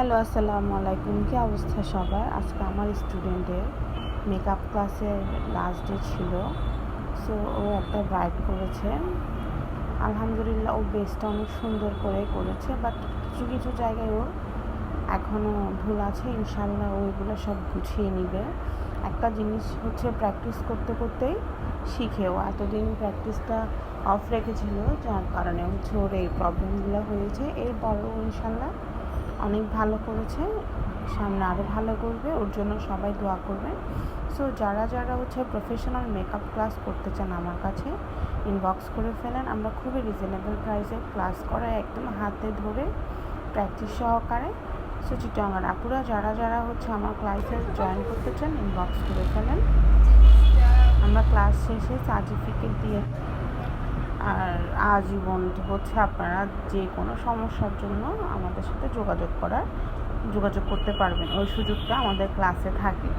Hello, আসসালামু আলাইকুম। কী অবস্থা সবার? আজকে আমার স্টুডেন্টের মেকআপ ক্লাসের লাস্ট ডে ছিল। সো ও একটা ব্রাইড করেছে। আলহামদুলিল্লাহ, ও বেসটা অনেক সুন্দর করে করেছে, বাট কিছু কিছু জায়গায় ওর এখনও ভুল আছে। ইনশাল্লাহ ওইগুলো সব গুছিয়ে নিবে। একটা জিনিস হচ্ছে প্র্যাকটিস করতে করতেই শিখে। ও এতদিন প্র্যাকটিসটা অফ রেখেছিল, যার কারণে হচ্ছে ওর এই প্রবলেমগুলো হয়েছে। এরপরও ইনশাল্লাহ অনেক ভালো করেছে, সামনে আরও ভালো করবে। ওর জন্য সবাই দোয়া করবেন। সো যারা যারা হচ্ছে প্রফেশনাল মেকআপ ক্লাস করতে চান আমার কাছে ইনবক্স করে ফেলেন। আমরা খুবই রিজনেবল প্রাইসে ক্লাস করাই, একদম হাতে ধরে প্র্যাকটিস সহকারে। সো চিটাঙ্গার আপুরা যারা যারা হচ্ছে আমার ক্লাসে জয়েন করতে চান ইনবক্স করে ফেলেন। আমরা ক্লাস শেষে সার্টিফিকেট দিয়ে আর আজীবন হচ্ছে আপনারা যে কোনো সমস্যার জন্য আমাদের সাথে যোগাযোগ করতে পারবেন। ওই সুযোগটা আমাদের ক্লাসে থাকে।